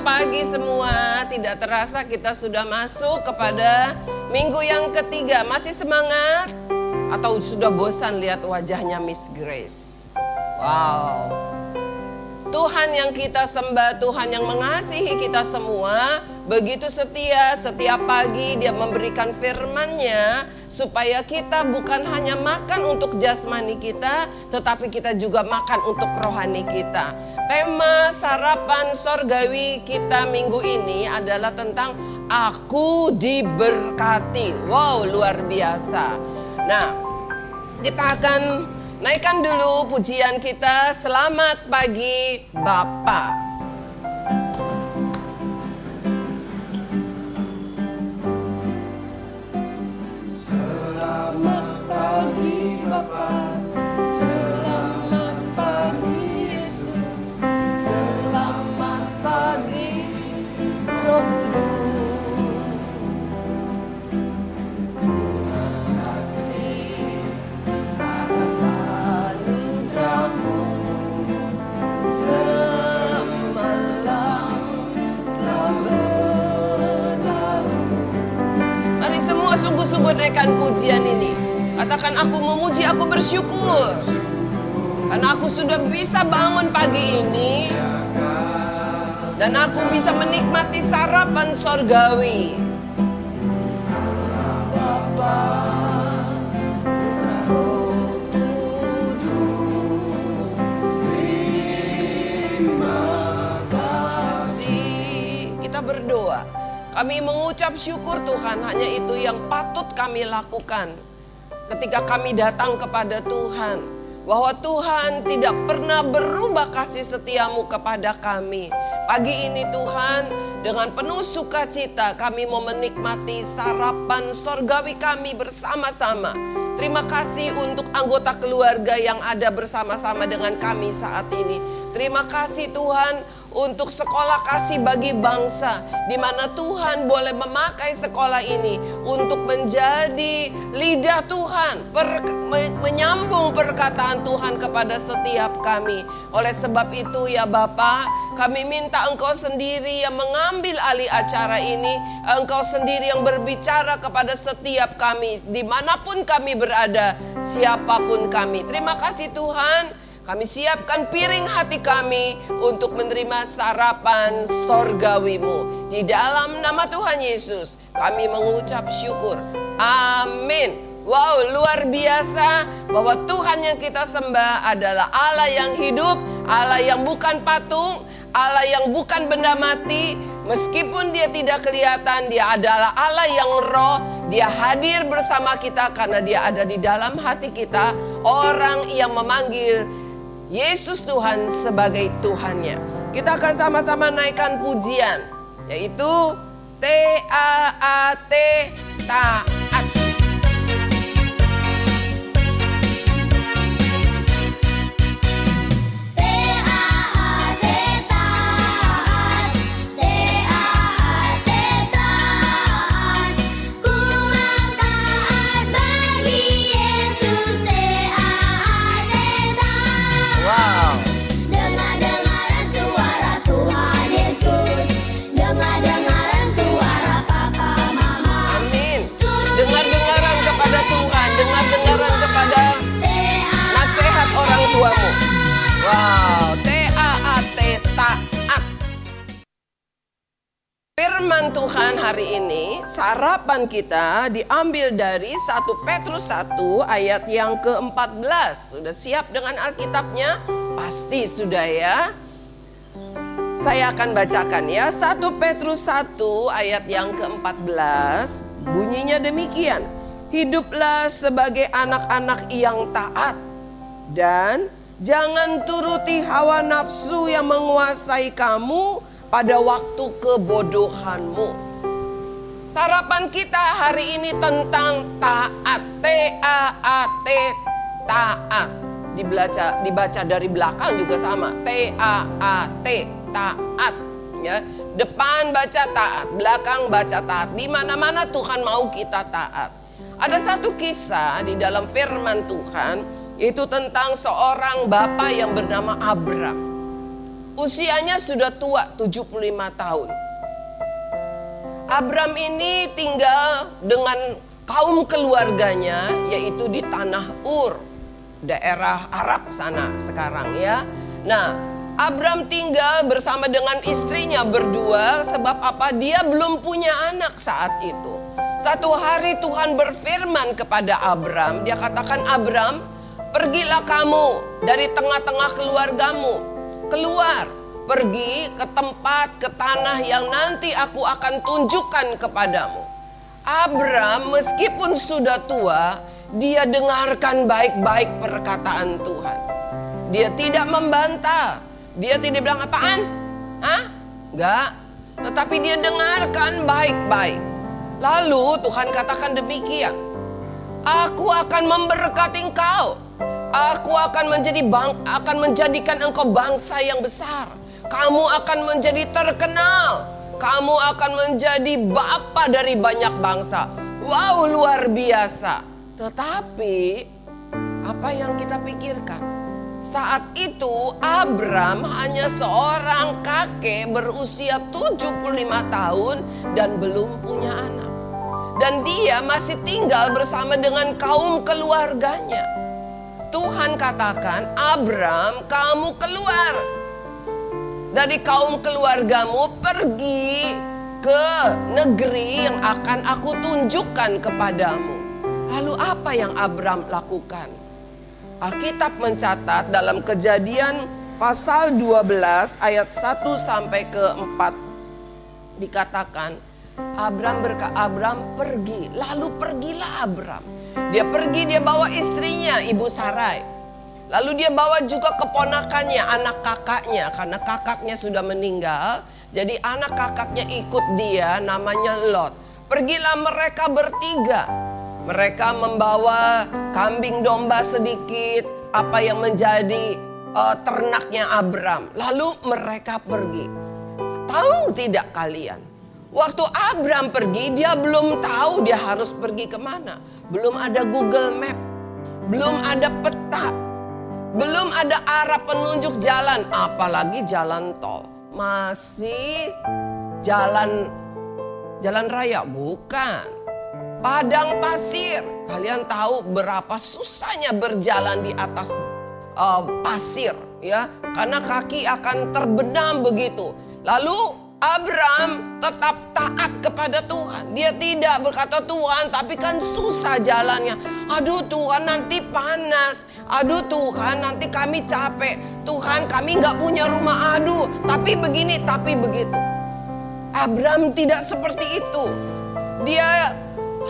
pagi semua. Tidak terasa kita sudah masuk kepada minggu yang ketiga. Masih semangat? Atau sudah bosan lihat wajahnya Miss Grace? Wow. Tuhan yang kita sembah, Tuhan yang mengasihi kita semua, begitu setia. Setiap pagi Dia memberikan firman-Nya supaya kita bukan hanya makan untuk jasmani kita, tetapi kita juga makan untuk rohani kita. Tema sarapan sorgawi kita minggu ini adalah tentang aku diberkati. Wow, luar biasa. Nah, kita akan naikkan dulu pujian kita. Selamat pagi Bapa. Selamat pagi Bapa. Selamat pagi Yesus. Selamat pagi Roh Kudus. Terima kasih atas anugerah-Mu semalam telah berlalu. Mari semua sungguh-sungguh naikkan pujian ini. Katakan, aku memuji, aku bersyukur karena aku sudah bisa bangun pagi ini dan aku bisa menikmati sarapan sorgawi. Bapa, Putra, Roh Kudus, terima kasih. Kita berdoa, kami mengucap syukur Tuhan, hanya itu yang patut kami lakukan ketika kami datang kepada Tuhan, bahwa Tuhan tidak pernah berubah kasih setia-Mu kepada kami. Pagi ini Tuhan, dengan penuh sukacita kami mau menikmati sarapan sorgawi kami bersama-sama. Terima kasih untuk anggota keluarga yang ada bersama-sama dengan kami saat ini. Terima kasih Tuhan untuk sekolah kasih bagi bangsa, di mana Tuhan boleh memakai sekolah ini untuk menjadi lidah Tuhan, menyambung perkataan Tuhan kepada setiap kami. Oleh sebab itu ya Bapa, kami minta Engkau sendiri yang mengambil alih acara ini. Engkau sendiri yang berbicara kepada setiap kami, dimanapun kami berada, siapapun kami. Terima kasih Tuhan. Kami siapkan piring hati kami untuk menerima sarapan sorgawi-Mu. Di dalam nama Tuhan Yesus kami mengucap syukur. Amin. Wow, luar biasa bahwa Tuhan yang kita sembah adalah Allah yang hidup, Allah yang bukan patung, Allah yang bukan benda mati. Meskipun Dia tidak kelihatan, Dia adalah Allah yang roh. Dia hadir bersama kita karena Dia ada di dalam hati kita. Orang yang memanggil Yesus Tuhan sebagai Tuhannya. Kita akan sama-sama naikkan pujian, yaitu T-A-A-T, taat. Tuamu. Wow, T-A-A-T, taat. Firman Tuhan hari ini, sarapan kita diambil dari 1 Petrus 1 ayat yang ke-14. Sudah siap dengan Alkitabnya? Pasti sudah ya. Saya akan bacakan ya. 1 Petrus 1 ayat yang ke-14. Bunyinya demikian. Hiduplah sebagai anak-anak yang taat. Dan jangan turuti hawa nafsu yang menguasai kamu pada waktu kebodohanmu. Sarapan kita hari ini tentang taat. T-A-A-T, taat. Dibaca dari belakang juga sama. T-A-A-T, taat. Ya, depan baca taat, belakang baca taat. Di mana-mana Tuhan mau kita taat. Ada satu kisah di dalam firman Tuhan, itu tentang seorang bapak yang bernama Abram. usianya sudah tua, 75 tahun. Abram ini tinggal dengan kaum keluarganya, yaitu di tanah Ur, daerah Arab sana sekarang ya. Nah, Abram tinggal bersama dengan istrinya berdua. Sebab apa? Dia belum punya anak saat itu. Satu hari Tuhan berfirman kepada Abram. Dia katakan, Abram, pergilah kamu dari tengah-tengah keluargamu. Keluar, pergi ke tempat, ke tanah yang nanti aku akan tunjukkan kepadamu. Abram meskipun sudah tua, dia dengarkan baik-baik perkataan Tuhan. Dia tidak membantah. Dia tidak bilang apaan? Hah? Enggak. Tetapi dia dengarkan baik-baik. Lalu Tuhan katakan demikian. Aku akan memberkati engkau. Aku akan menjadikan engkau bangsa yang besar. Kamu akan menjadi terkenal. Kamu akan menjadi bapa dari banyak bangsa. Wow, luar biasa. Tetapi apa yang kita pikirkan? Saat itu Abram hanya seorang kakek berusia 75 tahun dan belum punya anak. Dan dia masih tinggal bersama dengan kaum keluarganya. Tuhan katakan, Abram, kamu keluar dari kaum keluargamu, pergi ke negeri yang akan aku tunjukkan kepadamu. Lalu apa yang Abram lakukan? Alkitab mencatat dalam Kejadian pasal 12 ayat 1 sampai ke 4. Dikatakan, Abram pergi. Lalu pergilah Abram. Dia pergi, dia bawa istrinya, Ibu Sarai. Lalu dia bawa juga keponakannya, anak kakaknya. Karena kakaknya sudah meninggal, jadi anak kakaknya ikut dia, namanya Lot. Pergilah mereka bertiga. Mereka membawa kambing domba sedikit, apa yang menjadi ternaknya Abram. Lalu mereka pergi. Tahu tidak kalian? Waktu Abram pergi, dia belum tahu dia harus pergi kemana. Belum ada Google Map, belum ada peta, belum ada arah penunjuk jalan, apalagi jalan tol. Masih jalan raya, bukan. Padang pasir. Kalian tahu berapa susahnya berjalan di atas pasir, ya? Karena kaki akan terbenam begitu. Lalu Abram tetap taat kepada Tuhan. Dia tidak berkata, Tuhan, tapi kan susah jalannya. Aduh Tuhan, nanti panas. Aduh Tuhan, nanti kami capek. Tuhan, kami gak punya rumah. Aduh, tapi begini, tapi begitu. Abram tidak seperti itu. Dia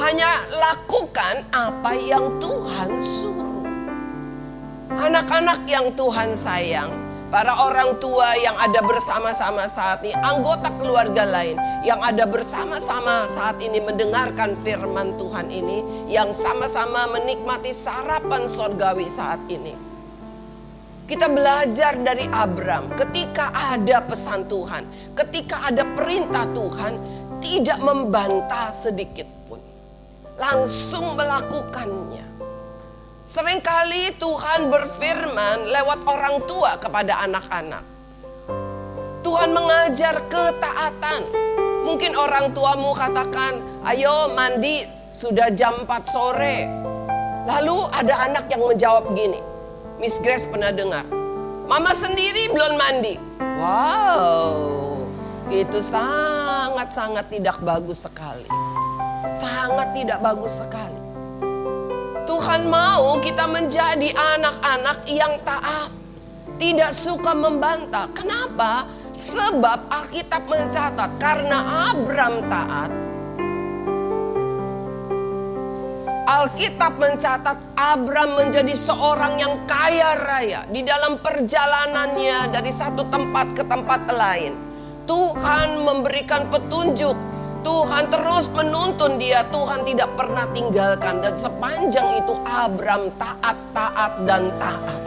hanya lakukan apa yang Tuhan suruh. Anak-anak yang Tuhan sayang, para orang tua yang ada bersama-sama saat ini, anggota keluarga lain yang ada bersama-sama saat ini mendengarkan firman Tuhan ini, yang sama-sama menikmati sarapan sorgawi saat ini. Kita belajar dari Abram, ketika ada pesan Tuhan, ketika ada perintah Tuhan, tidak membantah sedikit pun, langsung melakukannya. Seringkali Tuhan berfirman lewat orang tua kepada anak-anak. Tuhan mengajar ketaatan. Mungkin orang tuamu katakan, ayo mandi, sudah jam 4 sore. Lalu ada anak yang menjawab begini. Miss Grace pernah dengar, mama sendiri belum mandi. Wow, itu sangat-sangat tidak bagus sekali. Sangat tidak bagus sekali. Tuhan mau kita menjadi anak-anak yang taat, tidak suka membantah. Kenapa? Sebab Alkitab mencatat karena Abram taat. Alkitab mencatat Abram menjadi seorang yang kaya raya di dalam perjalanannya dari satu tempat ke tempat lain. Tuhan memberikan petunjuk. Tuhan terus menuntun dia, Tuhan tidak pernah tinggalkan. Dan sepanjang itu Abram taat, dan taat.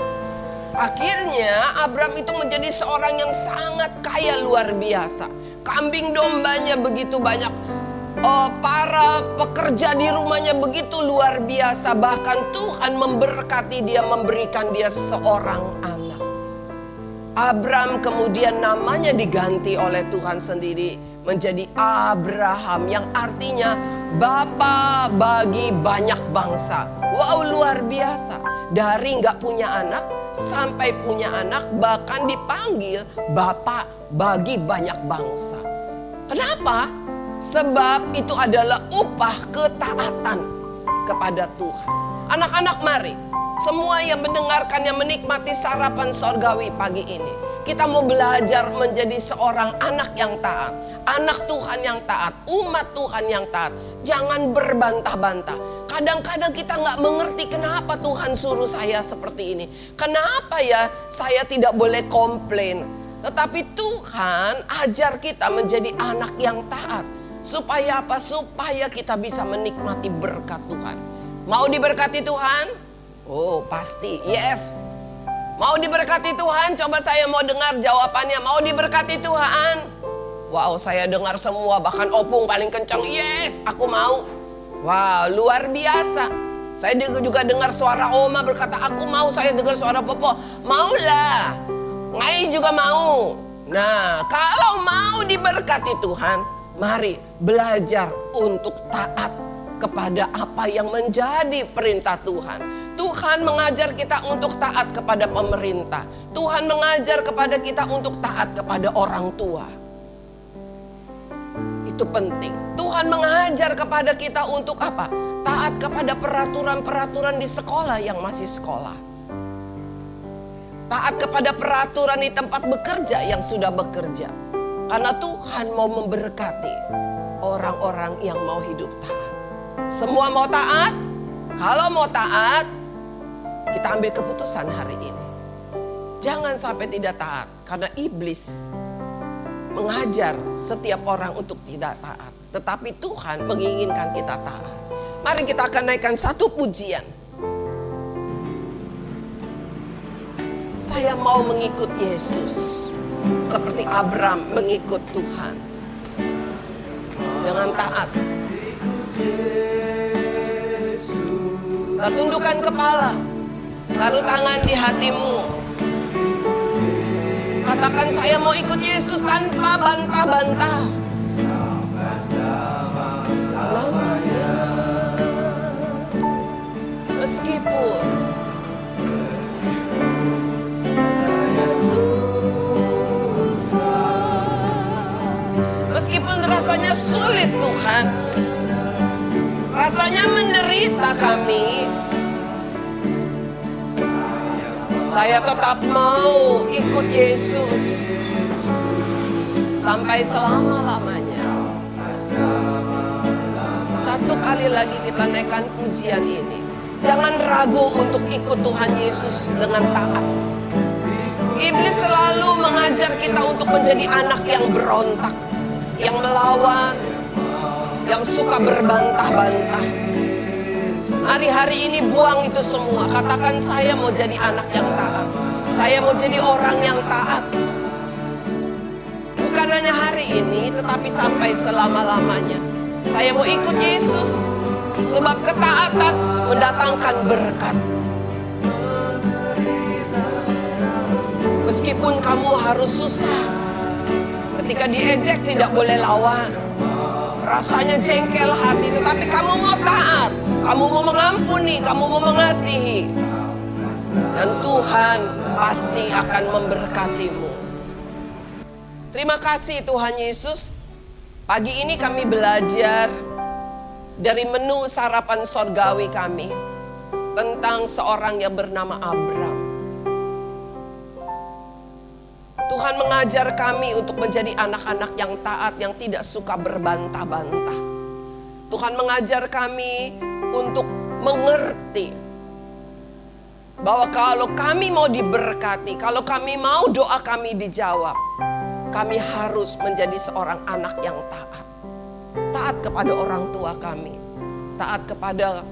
Akhirnya Abram itu menjadi seorang yang sangat kaya luar biasa. Kambing dombanya begitu banyak. Para pekerja di rumahnya begitu luar biasa. Bahkan Tuhan memberkati dia, memberikan dia seorang anak. Abram kemudian namanya diganti oleh Tuhan sendiri menjadi Abraham, yang artinya bapa bagi banyak bangsa. Wow, luar biasa. Dari nggak punya anak sampai punya anak, bahkan dipanggil bapa bagi banyak bangsa. Kenapa? Sebab itu adalah upah ketaatan kepada Tuhan. Anak-anak, mari semua yang mendengarkan, yang menikmati sarapan sorgawi pagi ini, kita mau belajar menjadi seorang anak yang taat, anak Tuhan yang taat, umat Tuhan yang taat. Jangan berbantah-bantah. Kadang-kadang kita nggak mengerti kenapa Tuhan suruh saya seperti ini. Kenapa ya saya tidak boleh komplain. Tetapi Tuhan ajar kita menjadi anak yang taat. Supaya apa? Supaya kita bisa menikmati berkat Tuhan. Mau diberkati Tuhan? Oh pasti, yes. Mau diberkati Tuhan? Coba saya mau dengar jawabannya. Mau diberkati Tuhan? Wow, saya dengar semua, bahkan opung paling kencang. Yes, aku mau. Wow, luar biasa. Saya juga dengar suara Oma berkata, aku mau. Saya dengar suara Popo, maulah. Ngai juga mau. Nah, kalau mau diberkati Tuhan, mari belajar untuk taat kepada apa yang menjadi perintah Tuhan. Tuhan mengajar kita untuk taat kepada pemerintah. Tuhan mengajar kepada kita untuk taat kepada orang tua. Itu penting. Tuhan mengajar kepada kita untuk apa? Taat kepada peraturan-peraturan di sekolah yang masih sekolah. Taat kepada peraturan di tempat bekerja yang sudah bekerja. Karena Tuhan mau memberkati orang-orang yang mau hidup taat. Semua mau taat? Kalau mau taat, kita ambil keputusan hari ini. Jangan sampai tidak taat, karena iblis mengajar setiap orang untuk tidak taat. Tetapi Tuhan menginginkan kita taat. Mari kita akan naikkan satu pujian. Saya mau mengikut Yesus seperti Abram mengikut Tuhan dengan taat. Tundukkan kepala, taruh tangan di hatimu. Katakan, saya mau ikut Yesus tanpa bantah-bantah. Lamanya, meskipun saya susah, meskipun rasanya sulit Tuhan, rasanya menderita kami, saya tetap mau ikut Yesus sampai selama-lamanya. Satu kali lagi kita naikkan pujian ini. Jangan ragu untuk ikut Tuhan Yesus dengan taat. Iblis selalu mengajar kita untuk menjadi anak yang berontak, yang melawan, yang suka berbantah-bantah. Hari-hari ini buang itu semua. Katakan, saya mau jadi anak yang taat. Saya mau jadi orang yang taat. Bukan hanya hari ini, tetapi sampai selama-lamanya. Saya mau ikut Yesus, sebab ketaatan mendatangkan berkat. Meskipun kamu harus susah, ketika diejek tidak boleh lawan. Rasanya jengkel hati, tetapi kamu mau taat, kamu mau mengampuni, kamu mau mengasihi, dan Tuhan pasti akan memberkatimu. Terima kasih Tuhan Yesus. Pagi ini kami belajar dari menu sarapan sorgawi kami tentang seorang yang bernama Abram. Tuhan mengajar kami untuk menjadi anak-anak yang taat, yang tidak suka berbantah-bantah. Tuhan mengajar kami untuk mengerti bahwa kalau kami mau diberkati, kalau kami mau doa kami dijawab, kami harus menjadi seorang anak yang taat. Taat kepada orang tua kami, taat kepada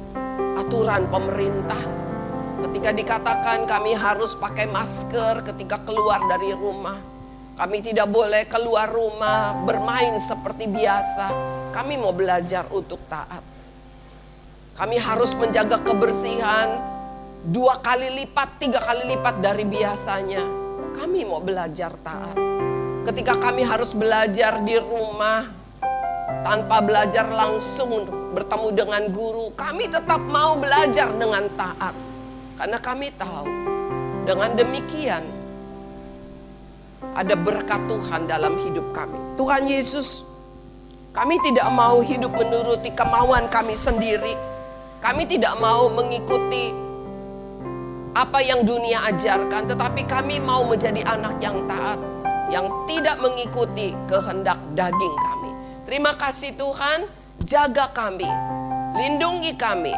aturan pemerintah. Ketika dikatakan kami harus pakai masker ketika keluar dari rumah, kami tidak boleh keluar rumah bermain seperti biasa. Kami mau belajar untuk taat. Kami harus menjaga kebersihan 2 kali lipat, 3 kali lipat dari biasanya. kami mau belajar taat. Ketika kami harus belajar di rumah, tanpa belajar langsung bertemu dengan guru, kami tetap mau belajar dengan taat. Karena kami tahu, dengan demikian, ada berkat Tuhan dalam hidup kami. Tuhan Yesus, kami tidak mau hidup menuruti kemauan kami sendiri. Kami tidak mau mengikuti apa yang dunia ajarkan, tetapi kami mau menjadi anak yang taat, yang tidak mengikuti kehendak daging kami. Terima kasih Tuhan, jaga kami, lindungi kami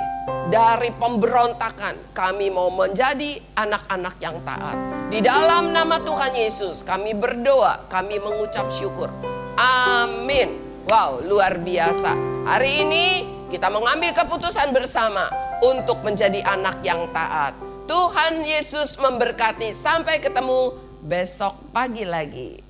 dari pemberontakan. Kami mau menjadi anak-anak yang taat. Di dalam nama Tuhan Yesus kami berdoa, kami mengucap syukur. Amin. Wow, luar biasa. Hari ini kita mengambil keputusan bersama untuk menjadi anak yang taat. Tuhan Yesus memberkati. Sampai ketemu besok pagi lagi.